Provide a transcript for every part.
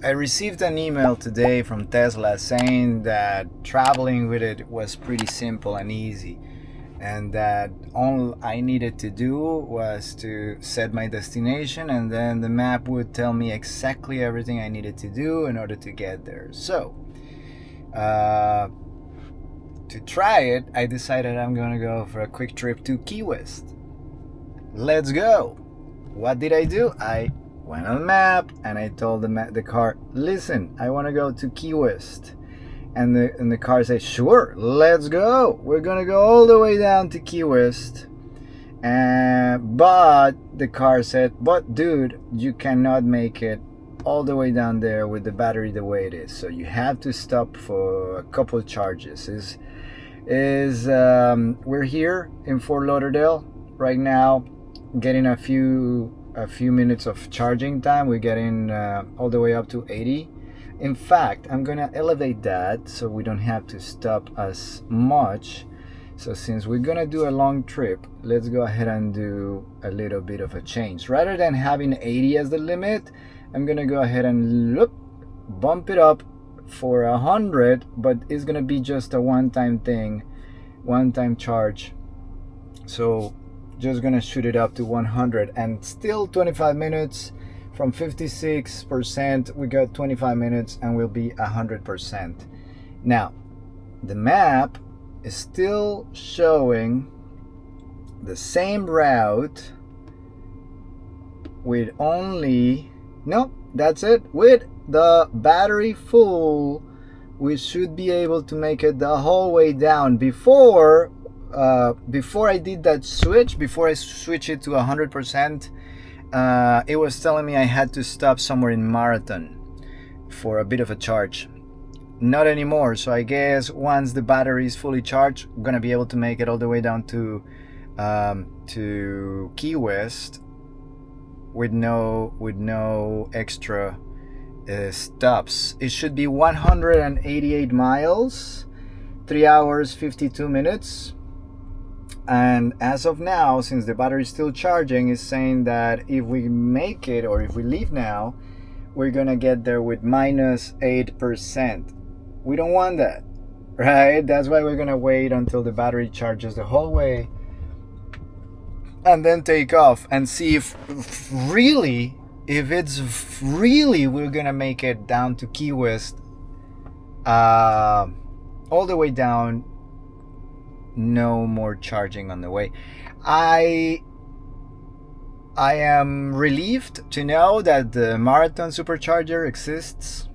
I received an email today from Tesla saying that traveling with it was pretty simple and easy, and that all I needed to do was to set my destination, and then the map would tell me exactly everything I needed to do in order to get there. So, to try it, I decided I'm gonna go for a quick trip to Key West. Let's go! What did I do? I went on the map and I told the car, listen, I want to go to Key West. And the car said, sure, let's go. We're going to go all the way down to Key West. But the car said, but dude, you cannot make it all the way down there with the battery the way it is. So you have to stop for a couple of charges. We're here in Fort Lauderdale right now, getting a few minutes of charging time. We're getting all the way up to 80. In fact, I'm gonna elevate that so we don't have to stop as much. So since we're gonna do a long trip, let's go ahead and do a little bit of a change. Rather than having 80 as the limit, I'm gonna go ahead and bump it up for 100, but it's gonna be just a one-time thing, one-time charge. So just gonna shoot it up to 100, and still 25 minutes. From 56% we got 25 minutes and we'll be 100%. Now the map is still showing the same route with that's it. With the battery full, we should be able to make it the whole way down. Before I did that switch, before I switch it to 100%, it was telling me I had to stop somewhere in Marathon for a bit of a charge. Not anymore. So I guess once the battery is fully charged, I'm gonna be able to make it all the way down to Key West with no extra stops. It should be 188 miles, 3 hours 52 minutes. And as of now, since the battery is still charging, it's saying that if we make it, or if we leave now, we're gonna get there with minus 8%. We don't want that, right? That's why we're gonna wait until the battery charges the whole way and then take off and see if it's really we're gonna make it down to Key West, all the way down. No more charging on the way. I am relieved to know that the Marathon supercharger exists,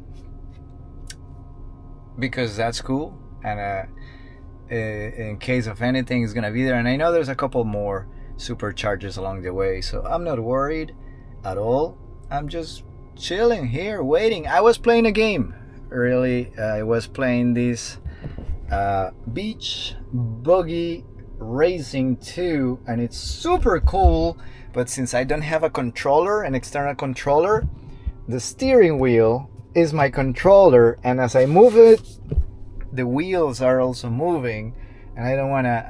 because that's cool, and in case of anything, it's gonna be there. And I know there's a couple more superchargers along the way, so I'm not worried at all. I'm just chilling here waiting. I was playing a game, really. I was playing this Beach Buggy Racing 2, and it's super cool. But since I don't have an external controller, the steering wheel is my controller, and as I move it, the wheels are also moving, and I don't want to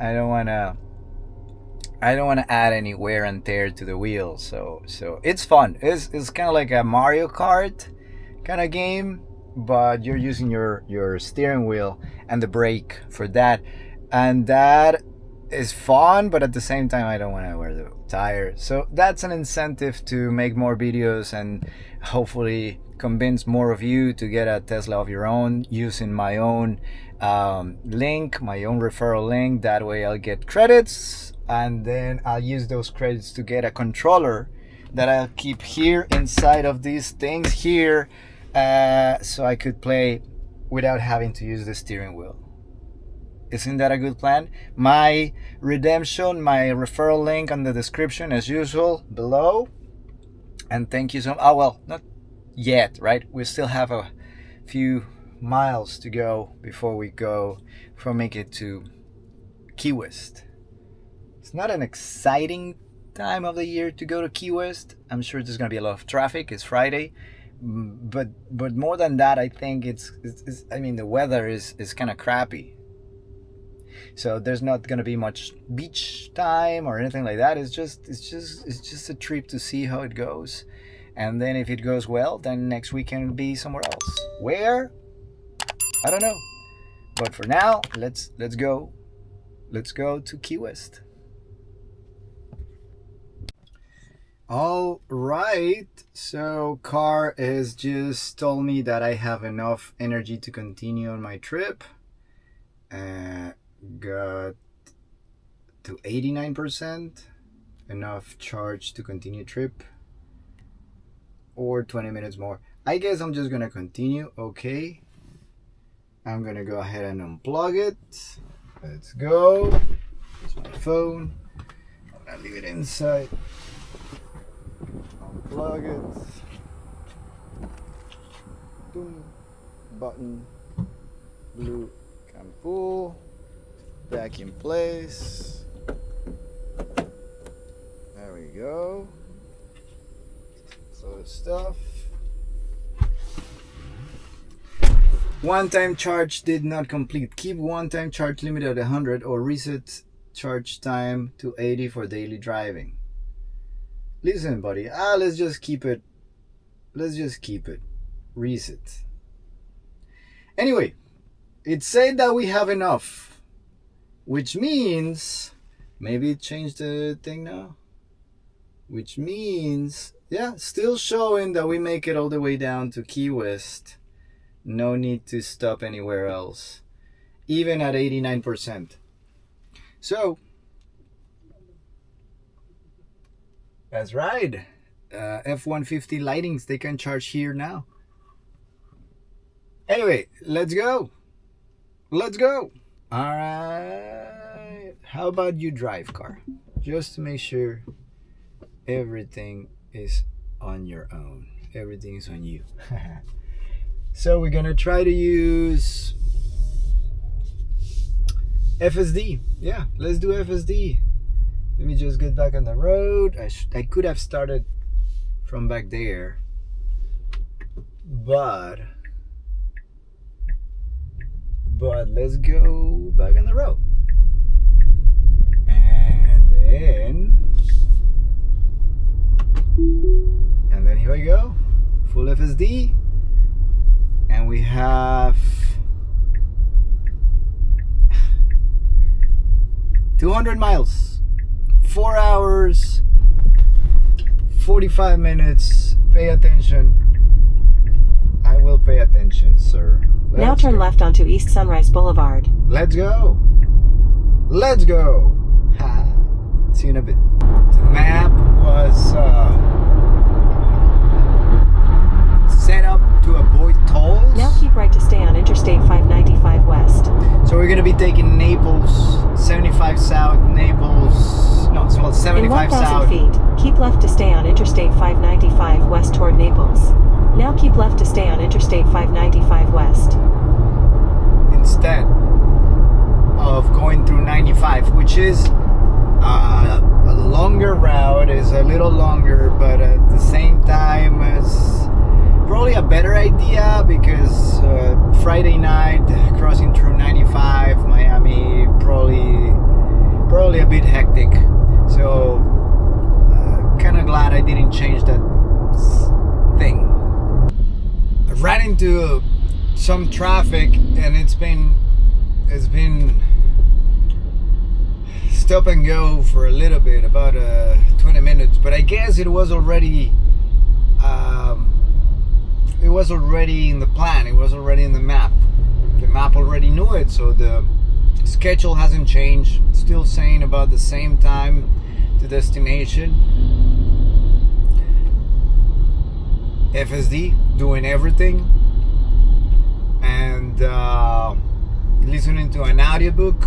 add any wear and tear to the wheels. So it's fun. It's kind of like a Mario Kart kind of game, but you're using your steering wheel and the brake for that, and that is fun. But at the same time, I don't want to wear the tires, so that's an incentive to make more videos and hopefully convince more of you to get a Tesla of your own using my own link, my own referral link. That way I'll get credits, and then I'll use those credits to get a controller that I'll keep here inside of these things here, so I could play without having to use the steering wheel. Isn't that a good plan? My redemption, my referral link on the description as usual below. And thank you so much. Oh, well, not yet, right? We still have a few miles to go before we make it to Key West. It's not an exciting time of the year to go to Key West. I'm sure there's going to be a lot of traffic. It's Friday. But more than that, I think the weather is kind of crappy. So there's not going to be much beach time or anything like that. It's just a trip to see how it goes. And then if it goes well, then next weekend will be somewhere else. Where? I don't know. But for now, let's go. Let's go to Key West. All right. So Car has just told me that I have enough energy to continue on my trip. Got to 89%. Enough charge to continue trip. Or 20 minutes more. I guess I'm just gonna continue. Okay. I'm gonna go ahead and unplug it. Let's go. Here's my phone. I'm gonna leave it inside. Unplug it. Boom. Button. Blue can pull. Back in place. There we go. So stuff. One-time charge did not complete. Keep one-time charge limit at 100 or reset charge time to 80 for daily driving. Listen, buddy. Let's just keep it. Let's just keep it. Reset. Anyway, it said that we have enough, which means maybe it changed the thing now. Which means, yeah, still showing that we make it all the way down to Key West. No need to stop anywhere else, even at 89%. So, that's right. F-150 Lightnings, they can charge here now. Anyway, let's go. Let's go. All right. How about you drive, Car? Just to make sure everything is on your own. Everything is on you. So we're gonna try to use FSD. Yeah, let's do FSD. Let me just get back on the road. I could have started from back there, but let's go back on the road. And then here we go. Full FSD. And we have 200 miles, 4 hours, 45 minutes. Pay attention. I will pay attention, sir. Now turn left onto East Sunrise Boulevard. Let's go. Let's go. Ha. See you in a bit. The map was set up to avoid tolls. Now keep right to stay on Interstate 595 West. So we're gonna be taking Naples, 75 South, Naples. No, it's called 75 In 1,000 South. feet, keep left to stay on Interstate 595 West toward Naples. Now keep left to stay on Interstate 595 West. Instead of going through 95, which is a longer route, is a little longer, but at the same time it's probably a better idea because Friday night crossing through 95 Miami probably a bit hectic. So kind of glad I didn't change that thing. I ran into some traffic and it's been stop and go for a little bit, about 20 minutes, but I guess it was already in the plan. It was already in the map. The map already knew it, so the schedule hasn't changed. Still saying about the same time to destination. FSD doing everything, and listening to an audiobook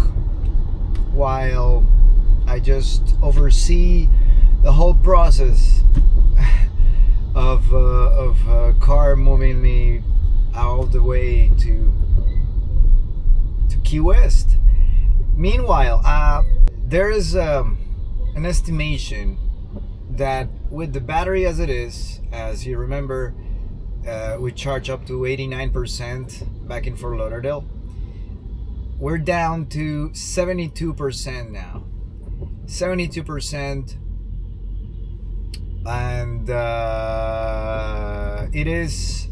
while I just oversee the whole process of Car moving me all the way to Key West. Meanwhile, there is an estimation that with the battery as it is, as you remember, we charge up to 89% back in Fort Lauderdale. We're down to 72% now. 72%. and it is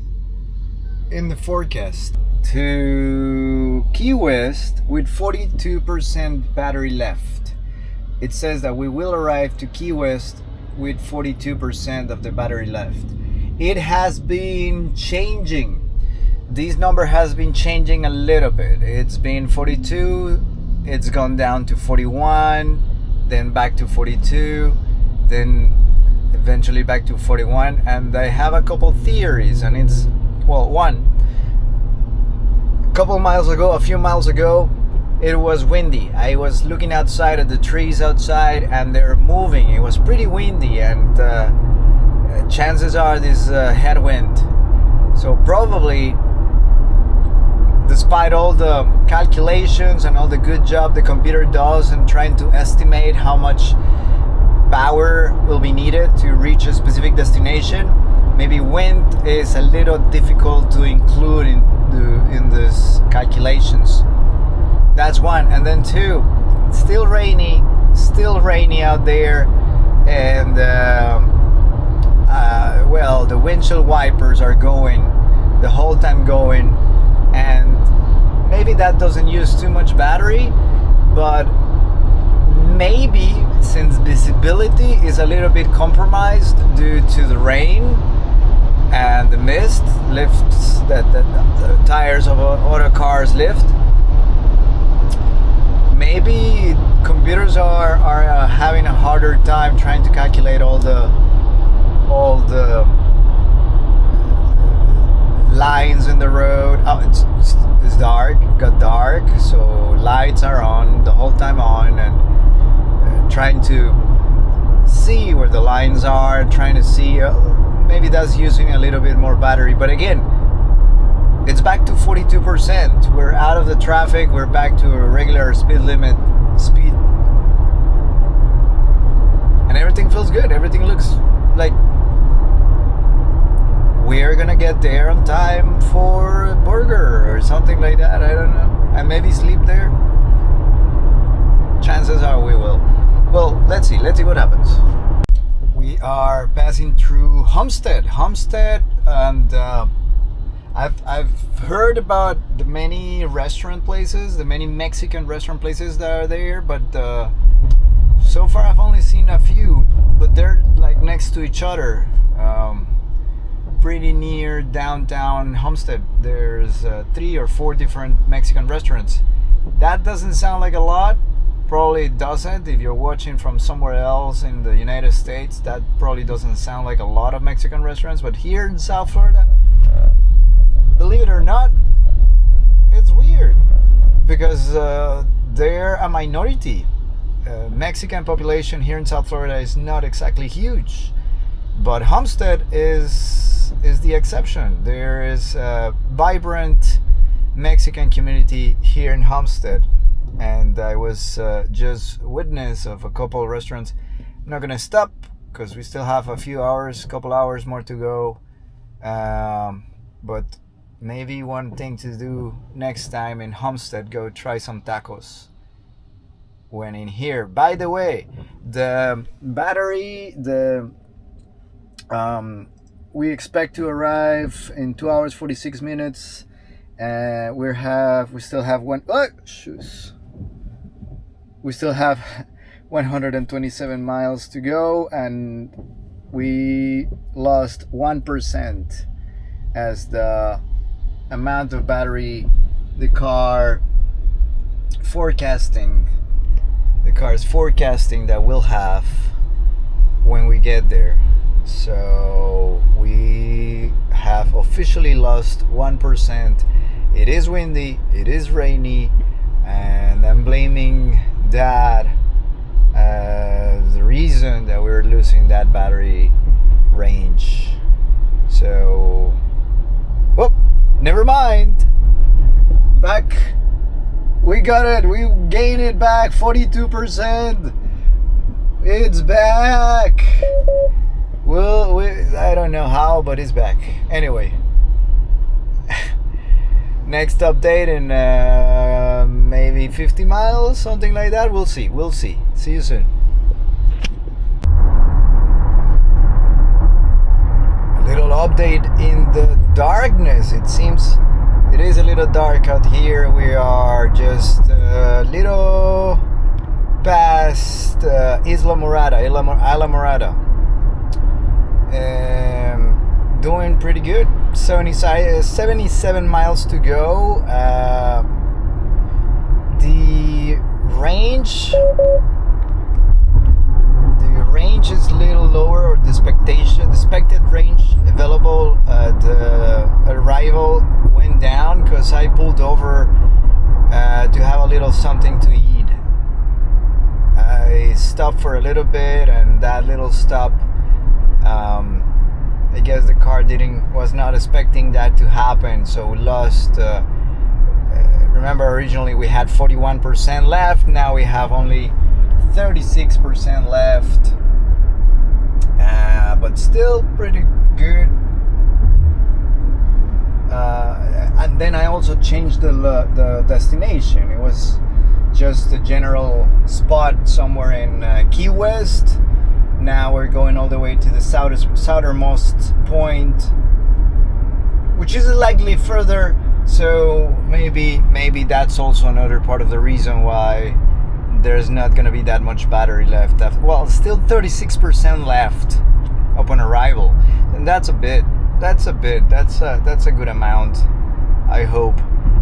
in the forecast to Key West with 42% battery left. It says that we will arrive to Key West with 42% of the battery left. It has been changing. This number has been changing a little bit. It's been 42, it's gone down to 41, then back to 42, then eventually back to 41. And I have a couple theories, and it's, well, one, a few miles ago, it was windy. I was looking outside at the trees outside, and they're moving. It was pretty windy, and chances are this headwind. So probably, despite all the calculations and all the good job the computer does in trying to estimate how much power will be needed to reach a specific destination, maybe wind is a little difficult to include in these calculations. That's one. And then two, it's still rainy out there, and well, the windshield wipers are going the whole time going, and maybe that doesn't use too much battery, but maybe since visibility is a little bit compromised due to the rain and the mist lifts that the tires of other cars lift, maybe computers are having a harder time trying to calculate all the lines in the road. Oh, it's dark, got dark, so lights are on the whole time on, and trying to see where the lines are, trying to see, maybe that's using a little bit more battery. But again, it's back to 42%. We're out of the traffic, we're back to a regular speed limit speed, and everything feels good. Everything looks like we're gonna get there on time for a burger or something like that. I don't know. And maybe sleep there. Chances are we will. Well, let's see what happens. We are passing through Homestead, and I've heard about the many restaurant places, the many Mexican restaurant places that are there, but so far I've only seen a few, but they're like next to each other. Pretty near downtown Homestead, there's 3 or 4 different Mexican restaurants. That doesn't sound like a lot. Probably it doesn't. If you're watching from somewhere else in the United States, that probably doesn't sound like a lot of Mexican restaurants. But here in South Florida, believe it or not, it's weird, because they're a minority. Mexican population here in South Florida is not exactly huge, but Homestead is the exception. There is a vibrant Mexican community here in Homestead, and I was just witness of a couple of restaurants. I'm not gonna stop because we still have a couple hours more to go, but maybe one thing to do next time in Homestead, go try some tacos when in here. By the way, the battery, we expect to arrive in 2 hours 46 minutes. We still have 127 miles to go, and we lost 1% as the amount of battery the car is forecasting that we'll have when we get there. So we have officially lost 1%. It is windy, it is rainy, and I'm blaming that as the reason that we're losing that battery range. So, whoop, never mind. Back, we got it. We gained it back, 42%. It's back. Well, I don't know how, but it's back. Anyway, next update in maybe 50 miles, something like that. We'll see. See you soon. update in the darkness. It seems it is a little dark out here. We are just a little past Isla Morada. Doing pretty good. 77 miles to go. The range is a little lower, or the expected range available at arrival went down because I pulled over to have a little something to eat. I stopped for a little bit, and that little stop, I guess the car was not expecting that to happen, so we lost. Remember, originally we had 41% left. Now we have only 36% left, but still pretty good. And then I also changed the destination. It was just a general spot somewhere in Key West. Now we're going all the way to the southernmost point, which is likely further. So maybe that's also another part of the reason why there's not going to be that much battery left. Well, still 36% left upon arrival, and that's a bit. That's a good amount, I hope.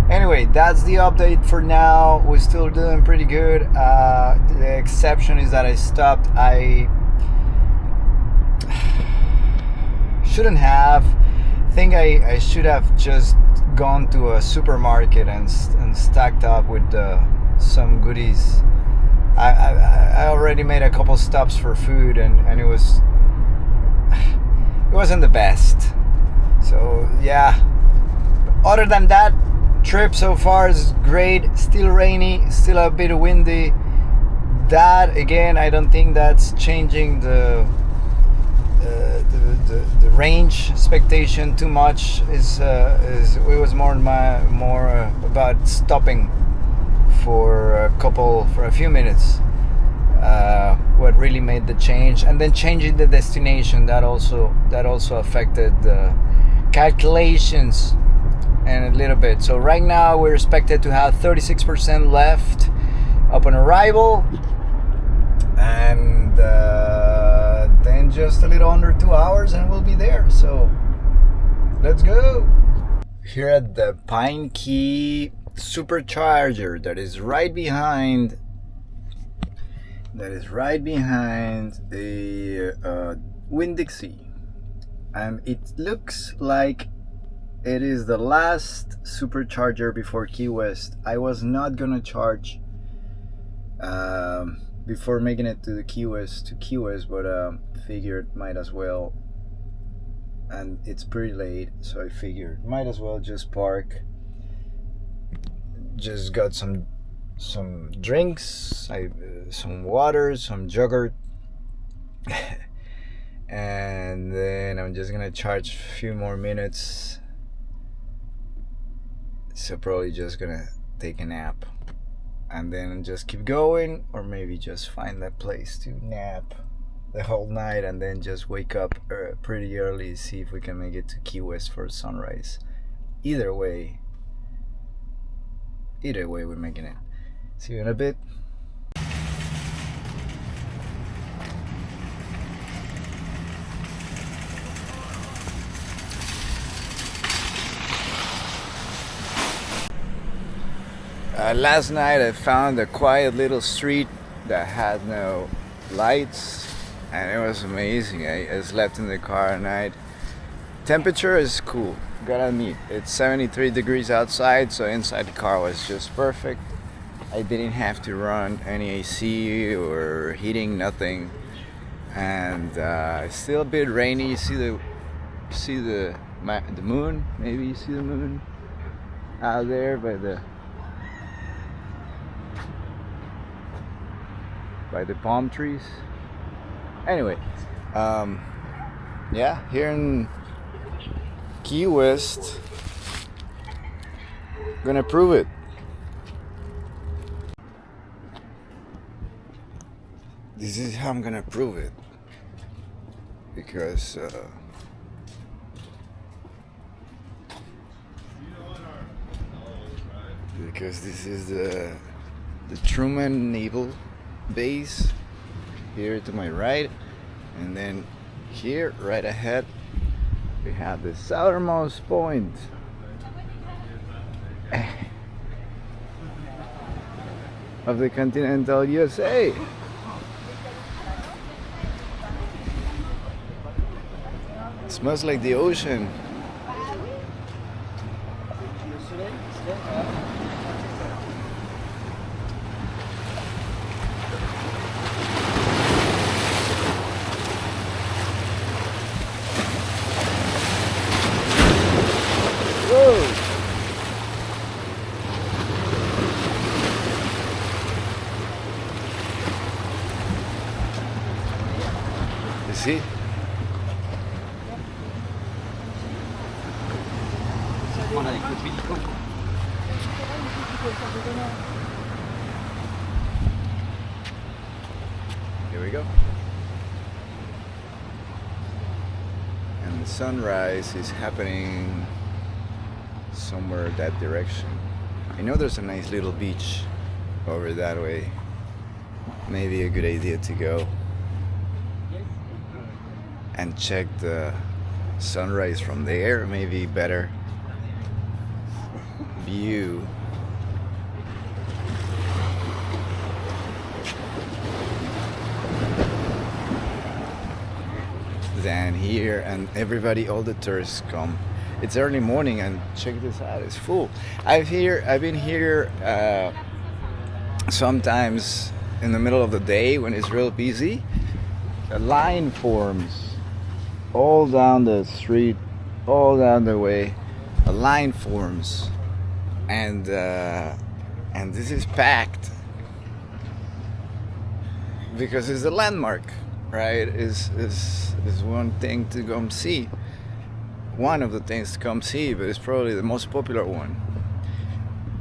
Anyway, that's the update for now. We're still doing pretty good. The exception is that I stopped. I shouldn't have. I think I should have just gone to a supermarket and stacked up with some goodies. I already made a couple stops for food, and it wasn't the best. So yeah, other than that, trip so far is great. Still rainy, still a bit windy. That again, I don't think that's changing the range expectation too much. It was more about stopping for a few minutes. What really made the change, and then changing the destination, that also affected the calculations and a little bit. So right now we're expected to have 36% left upon arrival, and then just a little under 2 hours and we'll be there. So let's go. Here at the Pine Key supercharger that is right behind the Winn-Dixie, and it looks like it is the last supercharger before Key West. I was not gonna charge before making it to Key West, but figured might as well, and it's pretty late, so I figured might as well just park. Just got some drinks, some water, some yogurt, and then I'm just gonna charge a few more minutes. So probably just gonna take a nap and then just keep going, or maybe just find that place to nap the whole night and then just wake up pretty early, see if we can make it to Key West for sunrise. Either way we're making it. See you in a bit. Last night I found a quiet little street that had no lights, and it was amazing. I slept in the car at night. Temperature is cool, gotta admit. It's 73 degrees outside, so inside the car was just perfect. I didn't have to run any AC or heating, nothing. And it's still a bit rainy. You see the moon? Maybe you see the moon out there by the palm trees. Anyway, yeah, here in Key West, gonna prove it. This is how I'm gonna prove it, because because this is the Truman Naval Base here to my right, and then here right ahead we have the southernmost point of the continental USA. It smells like the ocean. Whoa! You see? Here we go. And the sunrise is happening somewhere that direction. I know there's a nice little beach over that way. Maybe a good idea to go and check the sunrise from there. Maybe better view. Than here, and everybody, all the tourists come. It's early morning, and check this out, it's full. I've been here sometimes in the middle of the day when it's real busy. A line forms all down the street, all down the way. A line forms, and this is packed because it's a landmark, right? Is one thing to come see. One of the things to come see, but it's probably the most popular one.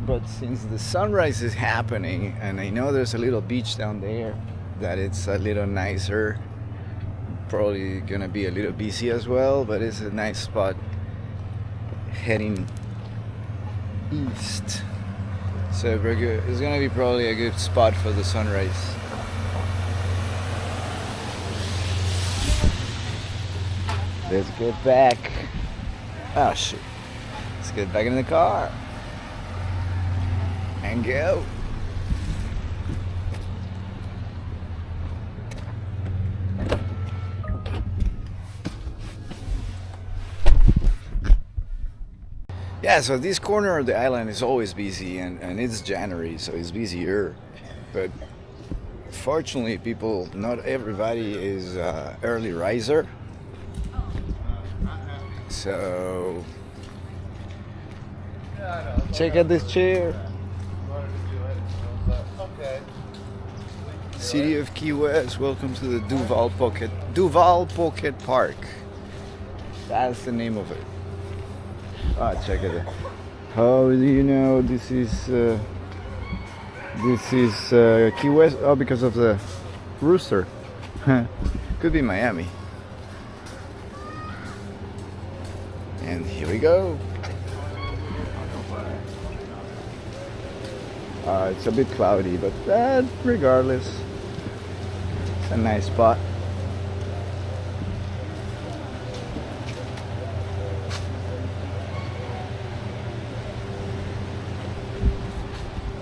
But since the sunrise is happening, and I know there's a little beach down there that it's a little nicer, probably gonna be a little busy as well, but it's a nice spot heading east. So it's gonna be probably a good spot for the sunrise. Let's get back. Oh shit. Let's get back in the car and go. Yeah, so this corner of the island is always busy, and it's January, so it's busier. But fortunately, not everybody is early riser. So check out this chair. City of Key West, welcome to the Duval Pocket Park. That's the name of it. Check it out. How do you know this is Key West? Oh, because of the rooster. Could be Miami. And here we go. It's a bit cloudy, but regardless, it's a nice spot.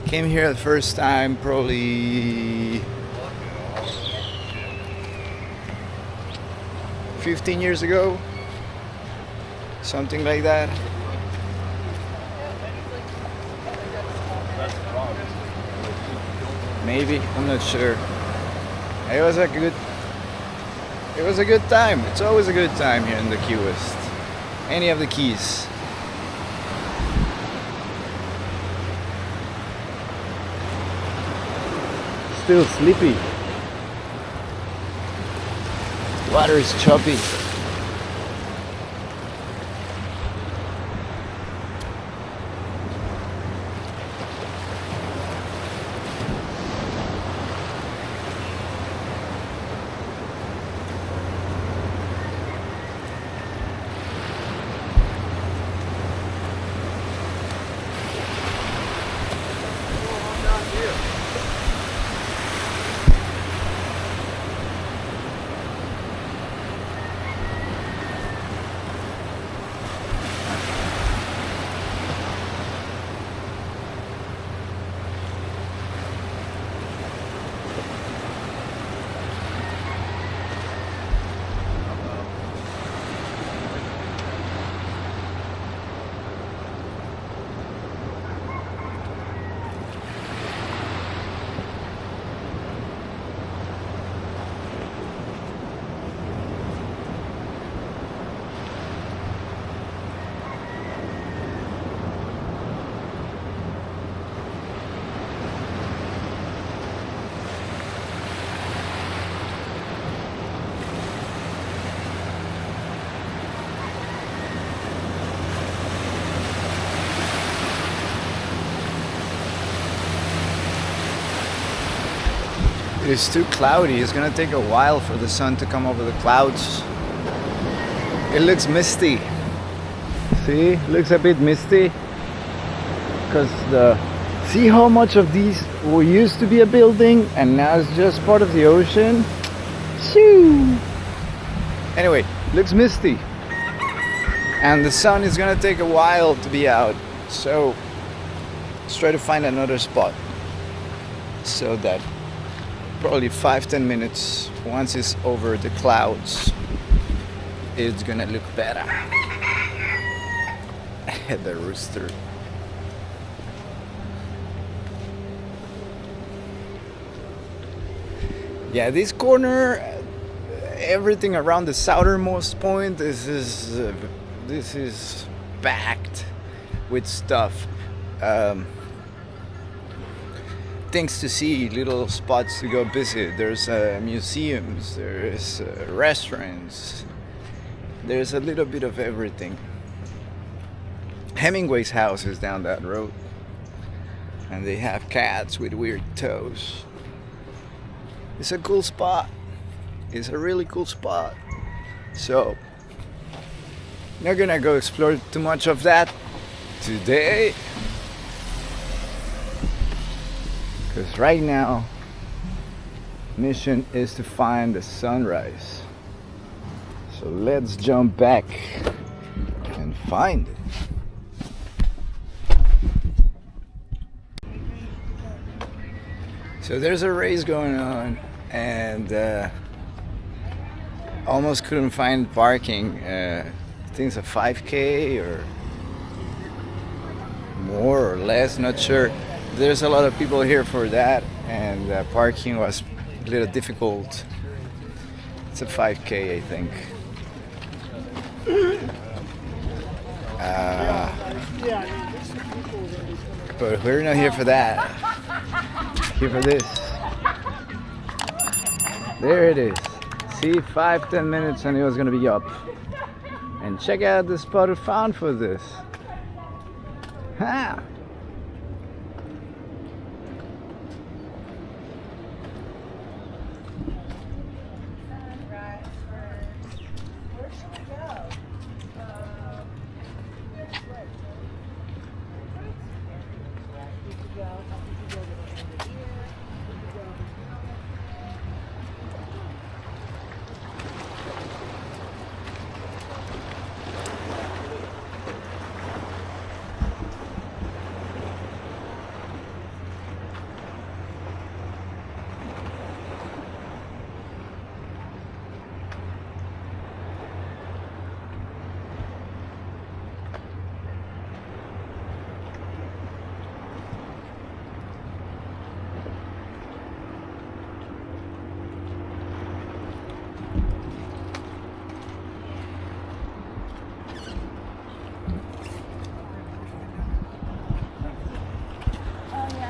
Came here the first time probably 15 years ago. Something like that. Maybe, I'm not sure. It was a good time. It's always a good time here in the Key West. Any of the keys. Still sleepy. Water is choppy. It is too cloudy. It's gonna take a while for the sun to come over the clouds. It looks misty. See, it looks a bit misty because see how much of these used to be a building and now it's just part of the ocean. Shoo! Anyway, looks misty, and the sun is gonna take a while to be out. So let's try to find another spot so that probably 5-10 minutes once it's over the clouds it's gonna look better. The rooster. Yeah, this corner, everything around the southernmost point, this is packed with stuff. Things to see, little spots to go visit. There's museums, there's restaurants, there's a little bit of everything. Hemingway's house is down that road, and they have cats with weird toes. It's a cool spot. It's a really cool spot. So, not gonna go explore too much of that today, because right now mission is to find the sunrise. So let's jump back and find it. So there's a race going on, and almost couldn't find parking. I think it's a 5K or more or less, not sure. There's a lot of people here for that, and parking was a little difficult. It's a 5K, I think. But we're not here for that. Here for this. There it is. See, 5-10 minutes and it was gonna be up. And check out the spot I found for this. Ha!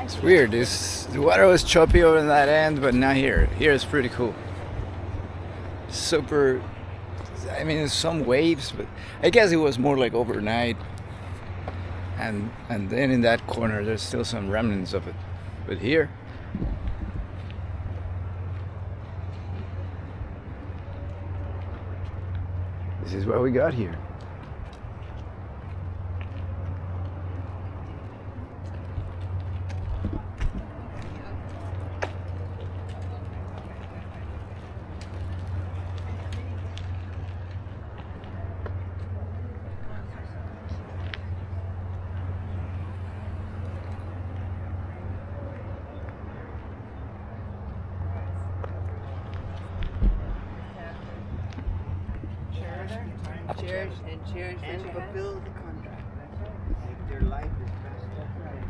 It's weird. The water was choppy over in that end, but not here. Here it's pretty cool. Super. I mean, there's some waves, but I guess it was more like overnight. And then in that corner, there's still some remnants of it. But here, this is what we got here. Cheers and cheers and fulfill the contract. If their life is passed up right.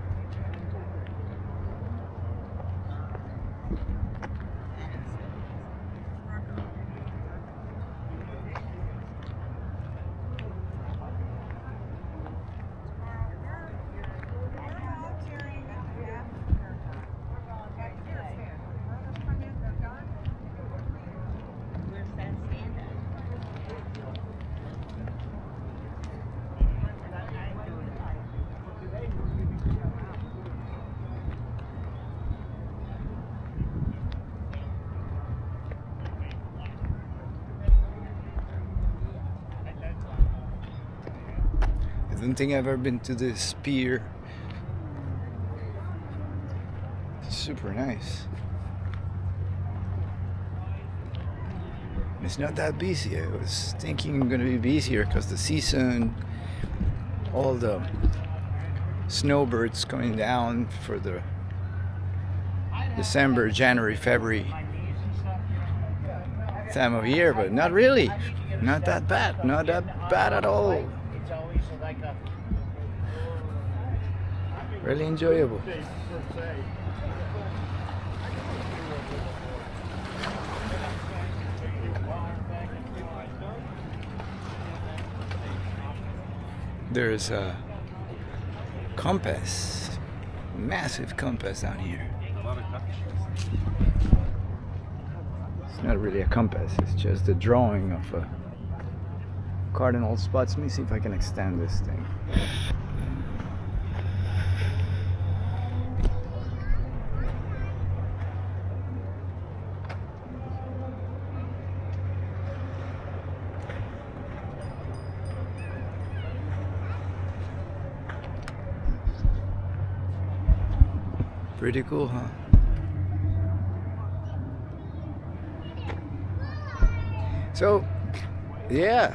don't think I've ever been to this pier. Super nice. It's not that busy. I was thinking I'm gonna be busier because the season, all the snowbirds coming down for the December, January, February time of year, but not really. Not that bad. Not that bad at all. Really enjoyable. There's a compass, massive compass down here. It's not really a compass, it's just a drawing of a cardinal spots. Let me see if I can extend this thing. Pretty cool, huh? So, yeah,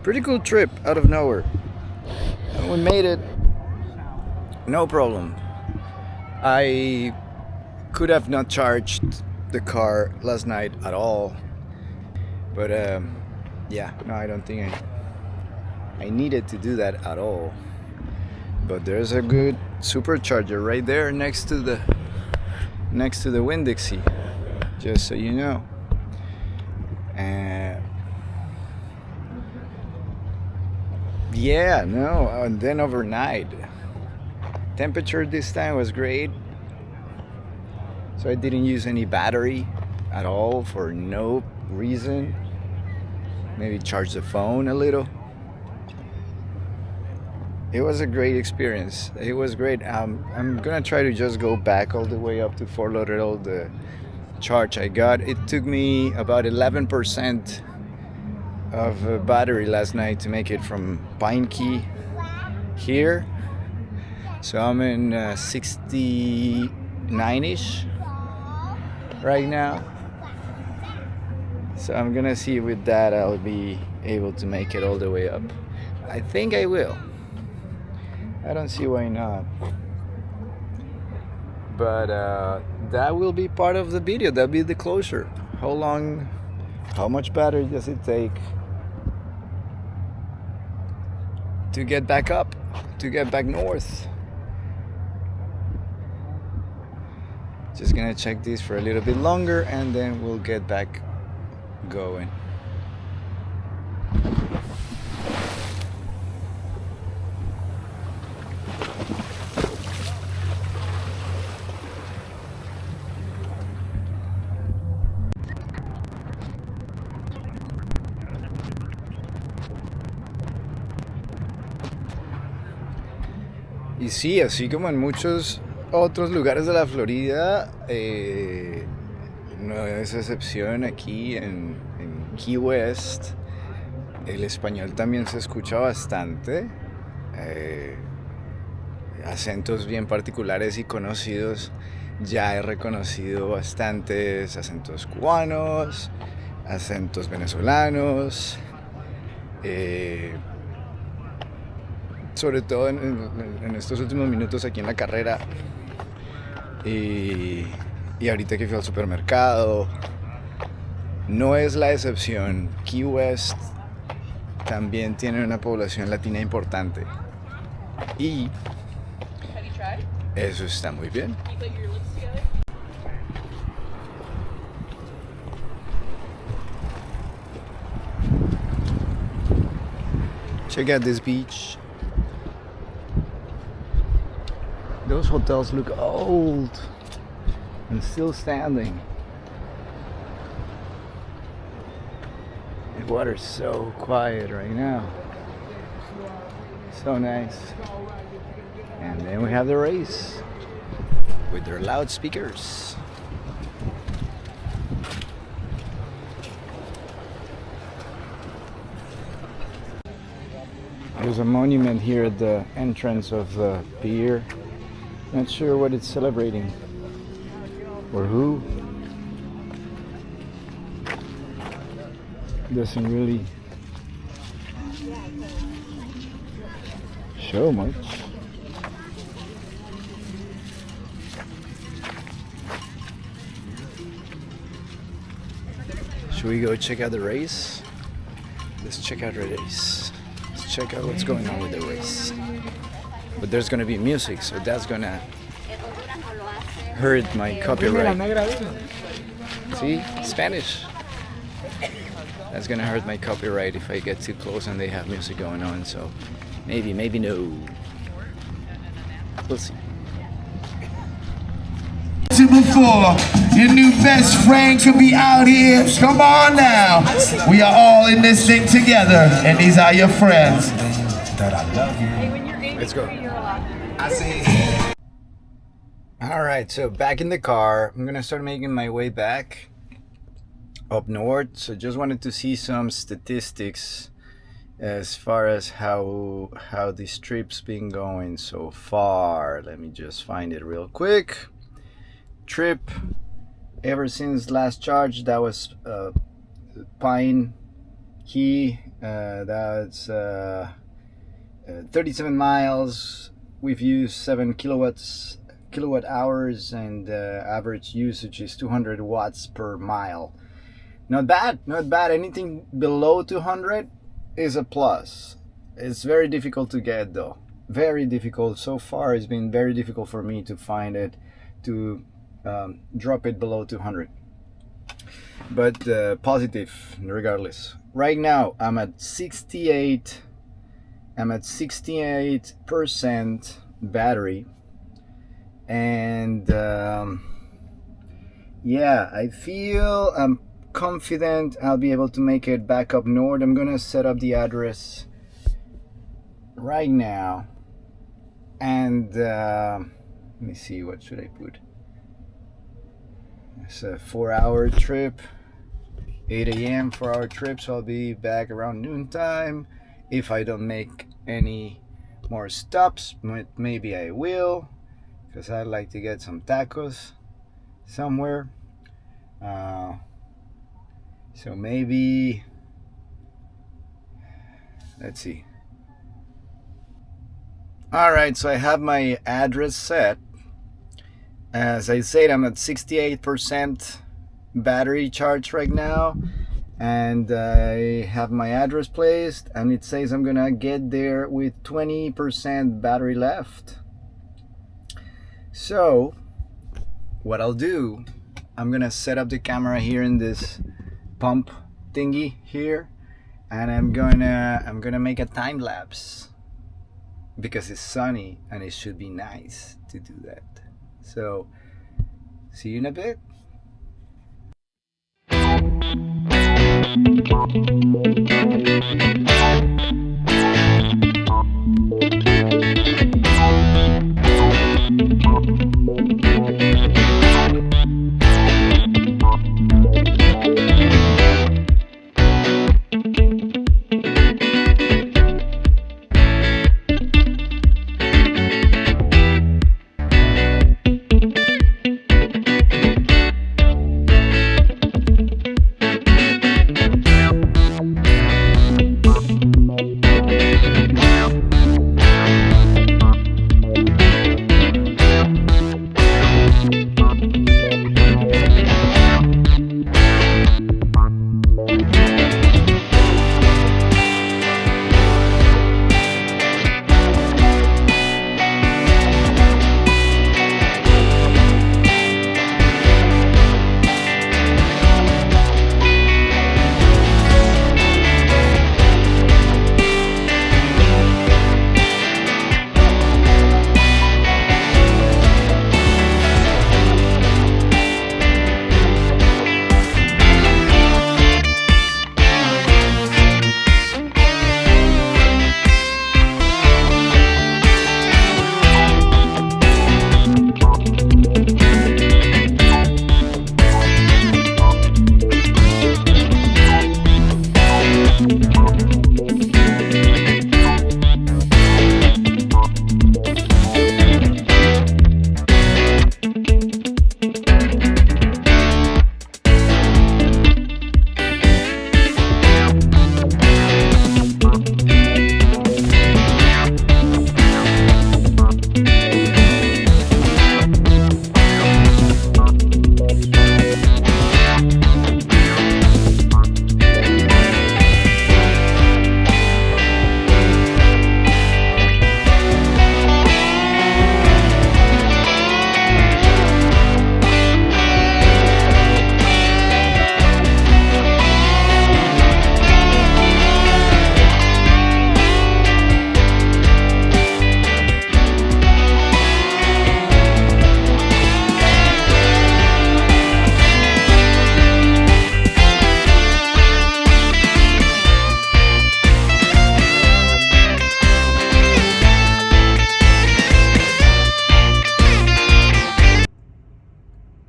pretty cool trip out of nowhere. And we made it, no problem. I could have not charged the car last night at all, but yeah, no, I don't think I needed to do that at all. But there's a good supercharger right there next to the Winn-Dixie, just so you know. And yeah, no, and then overnight, temperature this time was great, so I didn't use any battery at all for no reason. Maybe charge the phone a little. It was a great experience. It was great. I'm gonna try to just go back all the way up to Fort Lauderdale, the charge I got. It took me about 11% of battery last night to make it from Pine Key here. So I'm in 69-ish right now. So I'm gonna see with that I'll be able to make it all the way up. I think I will. I don't see why not. But that will be part of the video. That'll be the closure. How much battery does it take to get back up, to get back north? Just gonna check this for a little bit longer and then we'll get back going. Y sí, así como en muchos otros lugares de la Florida, no es excepción aquí en Key West. El español también se escucha bastante. Acentos bien particulares y conocidos. Ya he reconocido bastantes acentos cubanos, acentos venezolanos. Sobre todo en estos últimos minutos aquí en la carrera y ahorita que fui al supermercado, no es la excepción. Key West también tiene una población latina importante y eso está muy bien. Check out this beach. Those hotels look old and still standing. The water's so quiet right now. So nice. And then we have the race with their loudspeakers. There's a monument here at the entrance of the pier. Not sure what it's celebrating or who. Doesn't really show much. Should we go check out the race? Let's check out the race. Let's check out what's going on with the race. But there's gonna be music, so that's gonna hurt my copyright. See? Spanish. That's gonna hurt my copyright if I get too close and they have music going on, so maybe no. We'll see. Before your new best friend could be out here. Come on now. We are all in this thing together, and these are your friends. Let's go. Alright, so back in the car. I'm gonna start making my way back up north. So just wanted to see some statistics as far as how this trip's been going so far. Let me just find it real quick. Trip ever since last charge, that was Pine Key, that's 37 miles. We've used 7 kilowatt hours, and average usage is 200 watts per mile. Not bad. Anything below 200 is a plus. It's very difficult to get though, very difficult. So far it's been very difficult for me to find it, to drop it below 200, but positive regardless. Right now I'm at 68% battery, and yeah, I feel I'm confident I'll be able to make it back up north. I'm gonna set up the address right now, and let me see, what should I put? It's a 4-hour trip, 8 a.m. 4-hour trip, so I'll be back around noontime. If I don't make any more stops, maybe I will, because I'd like to get some tacos somewhere. So maybe, let's see. Alright, so I have my address set. As I said, I'm at 68% battery charge right now, and I have my address placed, and it says I'm gonna get there with 20% battery left. So what I'll do, I'm gonna set up the camera here in this pump thingy here, and I'm gonna make a time lapse because it's sunny and it should be nice to do that. So, see you in a bit.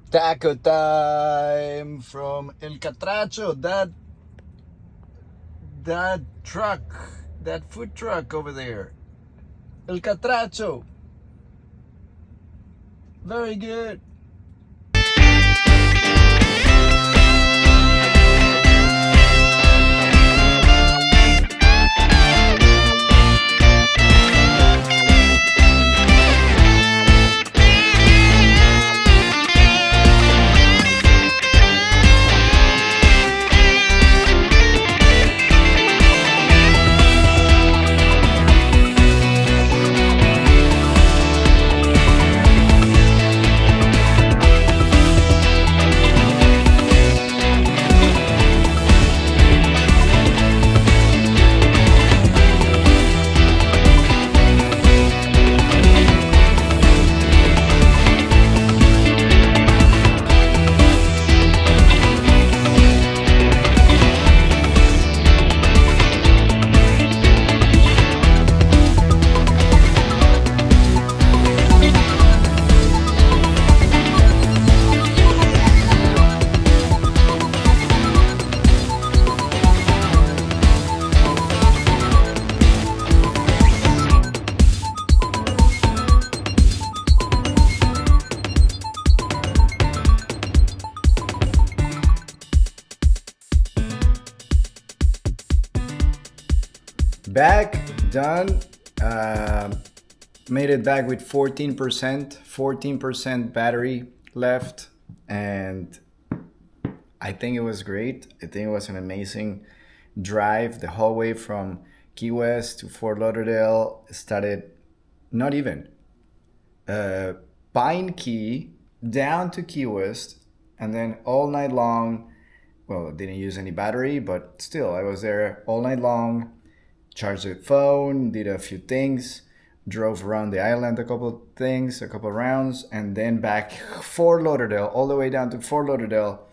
Taco time from El Catracho. That truck, that food truck over there. El Catracho. Very good. Back, done. Made it back with 14% battery left, and I think it was great. I think it was an amazing drive. The whole way from Key West to Fort Lauderdale started not even Pine Key down to Key West, and then all night long. Well, I didn't use any battery, but still, I was there all night long. Charged the phone, did a few things, drove around the island a couple rounds, and then back Fort Lauderdale, all the way down to Fort Lauderdale.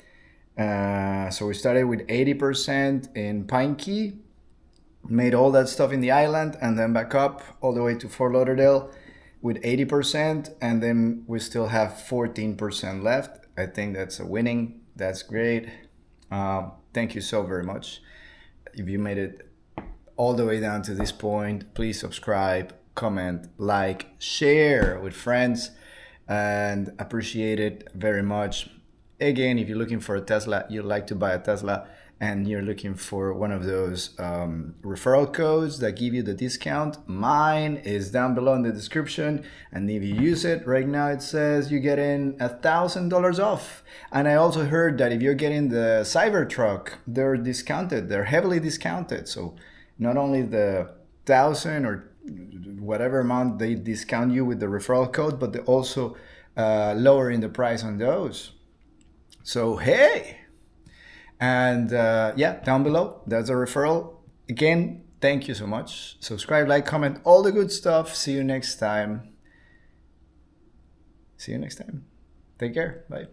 So we started with 80% in Pine Key, made all that stuff in the island, and then back up all the way to Fort Lauderdale with 80%, and then we still have 14% left. I think that's a winning. That's great. Thank you so very much. If you made it all the way down to this point, please subscribe, comment, like, share with friends, and appreciate it very much. Again, if you're looking for a Tesla, you'd like to buy a Tesla, and you're looking for one of those referral codes that give you the discount, mine is down below in the description. And if you use it right now, it says you get in $1,000 off. And I also heard that if you're getting the Cybertruck, they're discounted. They're heavily discounted. So not only the 1,000 or whatever amount they discount you with the referral code, but they're also lowering the price on those. So hey, and yeah, down below, that's a referral. Again, thank you so much. Subscribe, like, comment, all the good stuff. See you next time. Take care. Bye.